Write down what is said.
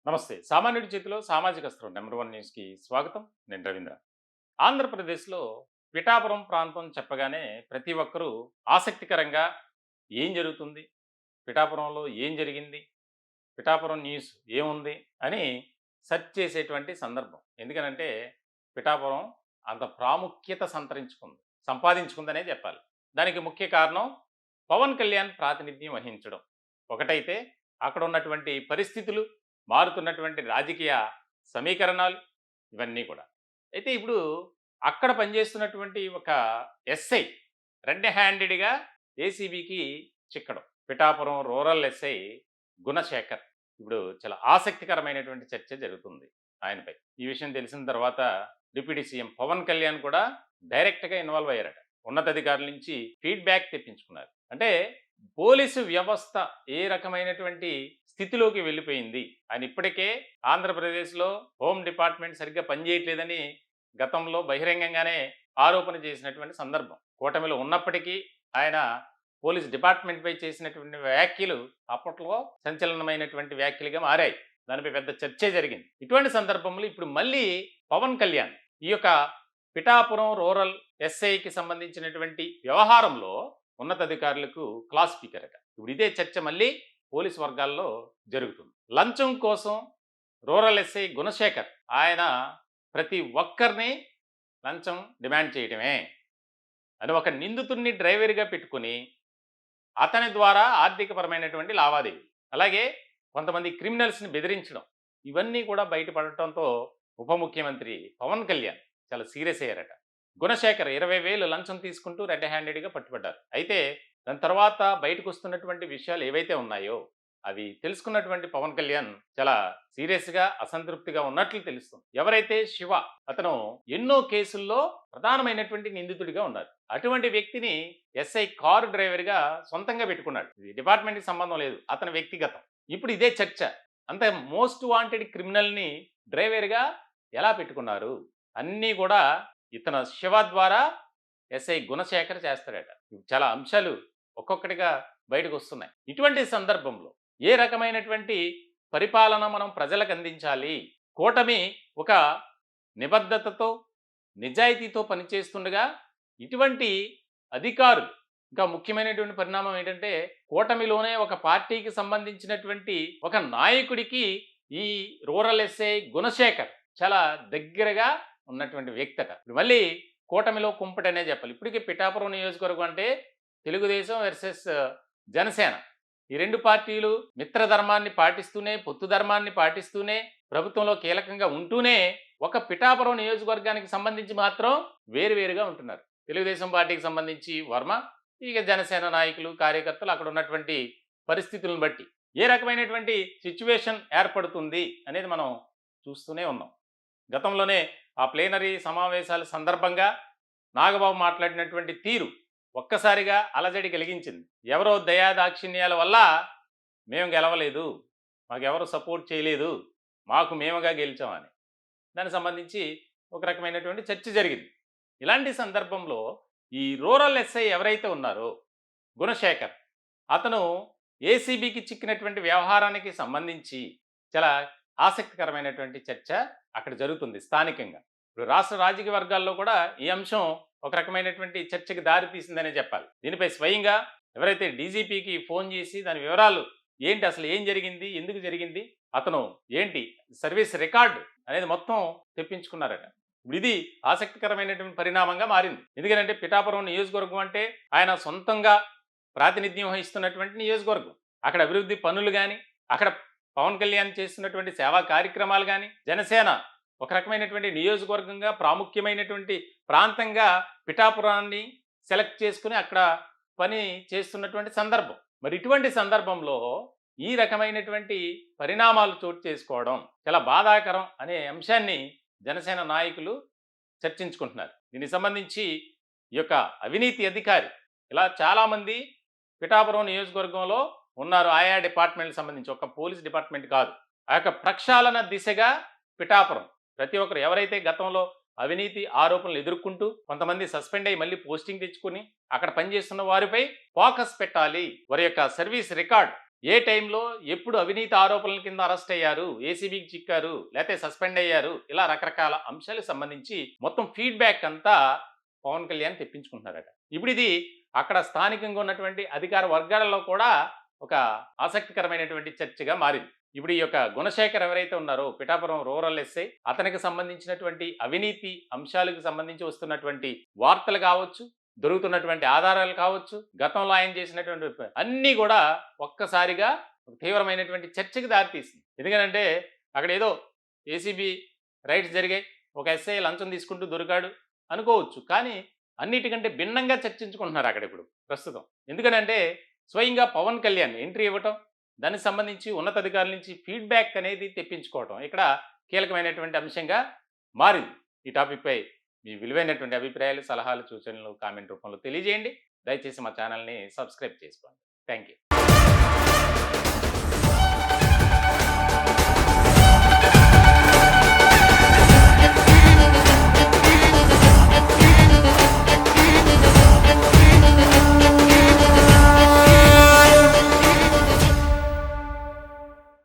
నమస్తే. సామాన్యుడి చేతిలో సామాజిక అస్త్రం నెంబర్ 1 న్యూస్‌కి స్వాగతం. నేను రవీంద్ర. ఆంధ్రప్రదేశ్‌లో పిఠాపురం ప్రాంతం చెప్పగానే ప్రతి ఒక్కరూ ఆసక్తికరంగా ఏం జరుగుతుంది? పిఠాపురంలో ఏం జరిగింది? పిఠాపురం న్యూస్ ఏముంది? అని సెర్చ్ చేసేటువంటి సందర్భం. ఎందుకనంటే పిఠాపురం అంత ప్రాముఖ్యత సంపాదించుకుందనే చెప్పాలి. దానికి ముఖ్య కారణం పవన్ కళ్యాణ్ ప్రాతినిధ్యం వహించడం. ఒకటైతే అక్కడ ఉన్నటువంటి పరిస్థితులు, మారుతున్నటువంటి రాజకీయ సమీకరణాలు ఇవన్నీ కూడా. అయితే ఇప్పుడు అక్కడ పనిచేస్తున్నటువంటి ఒక ఎస్ఐ రెడ్ హ్యాండెడ్‌గా ఏసీబీకి చిక్కడం. Pithapuram rural SI Gunasekhar. ఇప్పుడు చాలా ఆసక్తికరమైనటువంటి చర్చ జరుగుతుంది ఆయనపై. ఈ విషయం తెలిసిన తర్వాత డిప్యూటీ సీఎం పవన్ కళ్యాణ్ కూడా డైరెక్ట్‌గా ఇన్వాల్వ్ అయ్యారట. ఉన్నతాధికారుల నుంచి ఫీడ్‌బ్యాక్ తెప్పించుకున్నారు. అంటే పోలీసు వ్యవస్థ ఏ రకమైనటువంటి స్థితిలోకి వెళ్ళిపోయింది. ఆయన ఇప్పటికే ఆంధ్రప్రదేశ్‌లో హోమ్ డిపార్ట్మెంట్ సరిగ్గా పనిచేయట్లేదని గతంలో బహిరంగంగానే ఆరోపణ చేసినటువంటి సందర్భం. కూటమిలో ఉన్నప్పటికీ ఆయన పోలీస్ డిపార్ట్మెంట్‌పై చేసినటువంటి వ్యాఖ్యలు అప్పట్లో సంచలనమైనటువంటి వ్యాఖ్యలుగా మారాయి. దానిపై పెద్ద చర్చే జరిగింది. ఇటువంటి సందర్భంలో ఇప్పుడు మళ్ళీ పవన్ కళ్యాణ్ ఈ యొక్క పిఠాపురం రూరల్ ఎస్ఐకి సంబంధించినటువంటి వ్యవహారంలో ఉన్నతాధికారులకు క్లాస్ స్పీకర్ అట. ఇప్పుడు ఇదే చర్చ మళ్ళీ పోలీస్ వర్గాల్లో జరుగుతుంది. లంచం కోసం రూరల్ ఎస్ఐ గుణశేఖర్ ఆయన ప్రతి ఒక్కరిని లంచం డిమాండ్ చేయటమే అని ఒక నిందితుడిని డ్రైవర్గా పెట్టుకుని అతని ద్వారా ఆర్థికపరమైనటువంటి లావాదేవీ, అలాగే కొంతమంది క్రిమినల్స్ని బెదిరించడం, ఇవన్నీ కూడా బయటపడటంతో ఉప ముఖ్యమంత్రి పవన్ కళ్యాణ్ చాలా సీరియస్ అయ్యారట. గుణశేఖర్ 20,000 లంచం తీసుకుంటూ రెడ్ హ్యాండెడ్గా పట్టుబడ్డారు. అయితే దాని తర్వాత బయటకు వస్తున్నటువంటి విషయాలు ఏవైతే ఉన్నాయో అవి తెలుసుకున్నటువంటి పవన్ కళ్యాణ్ చాలా సీరియస్గా అసంతృప్తిగా ఉన్నట్లు తెలుస్తుంది. ఎవరైతే శివ, అతను ఎన్నో కేసుల్లో ప్రధానమైనటువంటి నిందితుడిగా ఉన్నారు. అటువంటి వ్యక్తిని ఎస్ఐ కారు డ్రైవర్గా సొంతంగా పెట్టుకున్నాడు. ఇది డిపార్ట్మెంట్కి సంబంధం లేదు, అతని వ్యక్తిగతం. ఇప్పుడు ఇదే చర్చ. అంత మోస్ట్ వాంటెడ్ క్రిమినల్ని డ్రైవర్గా ఎలా పెట్టుకున్నారు? అన్నీ కూడా ఇతను శివ ద్వారా ఎస్ఐ గుణశేఖర్ చేస్తాడట. చాలా అంశాలు ఒక్కొక్కటిగా బయటకు వస్తున్నాయి. ఇటువంటి సందర్భంలో ఏ రకమైనటువంటి పరిపాలన మనం ప్రజలకు అందించాలి? కూటమి ఒక నిబద్ధతతో, నిజాయితీతో పనిచేస్తుండగా ఇటువంటి అధికారులు, ఇంకా ముఖ్యమైనటువంటి పరిణామం ఏంటంటే కూటమిలోనే ఒక పార్టీకి సంబంధించినటువంటి ఒక నాయకుడికి ఈ రూరల్ ఎస్ఐ గుణశేఖర్ చాలా దగ్గరగా ఉన్నటువంటి వ్యక్తట. మళ్ళీ కూటమిలో కుంపటనే చెప్పాలి. ఇప్పటికీ పిఠాపురం నియోజకవర్గం అంటే తెలుగుదేశం వర్సెస్ జనసేన, ఈ రెండు పార్టీలు మిత్రధర్మాన్ని పాటిస్తూనే, పొత్తు ధర్మాన్ని పాటిస్తూనే, ప్రభుత్వంలో కీలకంగా ఉంటూనే ఒక పిఠాపురం నియోజకవర్గానికి సంబంధించి మాత్రం వేరువేరుగా ఉంటున్నారు. తెలుగుదేశం పార్టీకి సంబంధించి వర్మ, ఇక జనసేన నాయకులు, కార్యకర్తలు అక్కడ ఉన్నటువంటి పరిస్థితులను బట్టి ఏ రకమైనటువంటి సిచ్యువేషన్ ఏర్పడుతుంది అనేది మనం చూస్తూనే ఉన్నాం. గతంలోనే ఆ ప్లేనరీ సమావేశాల సందర్భంగా నాగబాబు మాట్లాడినటువంటి తీరు ఒక్కసారిగా అలజడి కలిగించింది. ఎవరో దయాదాక్షిణ్యాల వల్ల మేము గెలవలేదు, మాకెవరు సపోర్ట్ చేయలేదు, మాకు మేముగా గెలిచామని దానికి సంబంధించి ఒక రకమైనటువంటి చర్చ జరిగింది. ఇలాంటి సందర్భంలో ఈ రూరల్ ఎస్ఐ ఎవరైతే ఉన్నారో గుణశేఖర్, అతను ఏసీబీకి చిక్కినటువంటి వ్యవహారానికి సంబంధించి చాలా ఆసక్తికరమైనటువంటి చర్చ అక్కడ జరుగుతుంది స్థానికంగా. ఇప్పుడు రాష్ట్ర రాజకీయ వర్గాల్లో కూడా ఈ అంశం ఒక రకమైనటువంటి చర్చకి దారి తీసిందనే చెప్పాలి. దీనిపై స్వయంగా ఎవరైతే డీజీపీకి ఫోన్ చేసి దాని వివరాలు ఏంటి, అసలు ఏం జరిగింది, ఎందుకు జరిగింది, అతను ఏంటి సర్వీస్ రికార్డు అనేది మొత్తం తెప్పించుకున్నారట. ఇప్పుడు ఇది ఆసక్తికరమైనటువంటి పరిణామంగా మారింది. ఎందుకంటే పిఠాపురం నియోజకవర్గం అంటే ఆయన సొంతంగా ప్రాతినిధ్యం వహిస్తున్నటువంటి నియోజకవర్గం. అక్కడ అభివృద్ధి పనులు కానీ, అక్కడ పవన్ కళ్యాణ్ చేస్తున్నటువంటి సేవా కార్యక్రమాలు కానీ, జనసేన ఒక రకమైనటువంటి నియోజకవర్గంగా ప్రాముఖ్యమైనటువంటి ప్రాంతంగా పిఠాపురాన్ని సెలెక్ట్ చేసుకుని అక్కడ పని చేస్తున్నటువంటి సందర్భం. మరి ఇటువంటి సందర్భంలో ఈ రకమైనటువంటి పరిణామాలు చోటు చేసుకోవడం చాలా బాధాకరం అనే అంశాన్ని జనసేన నాయకులు చర్చించుకుంటున్నారు. దీనికి సంబంధించి ఈ యొక్క అవినీతి అధికారి ఇలా చాలామంది పిఠాపురం నియోజకవర్గంలో ఉన్నారు. ఆయా డిపార్ట్మెంట్కి సంబంధించి, ఒక పోలీస్ డిపార్ట్మెంట్ కాదు. ఆ యొక్క ప్రక్షాళన దిశగా పిఠాపురం ప్రతి ఒక్కరు ఎవరైతే గతంలో అవినీతి ఆరోపణలు ఎదుర్కొంటూ కొంతమంది సస్పెండ్ అయ్యి మళ్ళీ పోస్టింగ్ తెచ్చుకుని అక్కడ పనిచేస్తున్న వారిపై ఫోకస్ పెట్టాలి, వారి యొక్క సర్వీస్ రికార్డ్ ఏ టైంలో ఎప్పుడు అవినీతి ఆరోపణల కింద అరెస్ట్ అయ్యారు, ఏసీబీకి చిక్కారు, లేకపోతే సస్పెండ్ అయ్యారు, ఇలా రకరకాల అంశాలకు సంబంధించి మొత్తం ఫీడ్‌బ్యాక్ అంతా పవన్ కళ్యాణ్ తెప్పించుకుంటున్నారట. ఇప్పుడు ఇది అక్కడ స్థానికంగా ఉన్నటువంటి అధికార వర్గాలలో కూడా ఒక ఆసక్తికరమైనటువంటి చర్చగా మారింది. ఇప్పుడు ఈ యొక్క గుణశేఖర్ ఎవరైతే ఉన్నారో పిఠాపురం రూరల్ ఎస్ఐ, అతనికి సంబంధించినటువంటి అవినీతి అంశాలకు సంబంధించి వస్తున్నటువంటి వార్తలు కావచ్చు, దొరుకుతున్నటువంటి ఆధారాలు కావచ్చు, గతంలో ఆయన చేసినటువంటి అన్నీ కూడా ఒక్కసారిగా ఒక తీవ్రమైనటువంటి చర్చకి దారితీసింది. ఎందుకనంటే అక్కడ ఏదో ఏసీబీ రైడ్స్ జరిగాయి, ఒక ఎస్ఐ లంచం తీసుకుంటూ దొరికాడు అనుకోవచ్చు. కానీ అన్నిటికంటే భిన్నంగా చర్చించుకుంటున్నారు అక్కడ ఇప్పుడు ప్రస్తుతం. ఎందుకనంటే స్వయంగా పవన్ కళ్యాణ్ ఎంట్రీ ఇవ్వటం, దానికి సంబంధించి ఉన్నతాధికారుల నుంచి ఫీడ్‌బ్యాక్ అనేది తెప్పించుకోవటం ఇక్కడ కీలకమైనటువంటి అంశంగా మారింది. ఈ టాపిక్‌పై మీ విలువైనటువంటి అభిప్రాయాలు, సలహాలు, సూచనలు కామెంట్ రూపంలో తెలియజేయండి. దయచేసి మా ఛానల్‌ని సబ్స్క్రైబ్ చేసుకోండి. Thank you.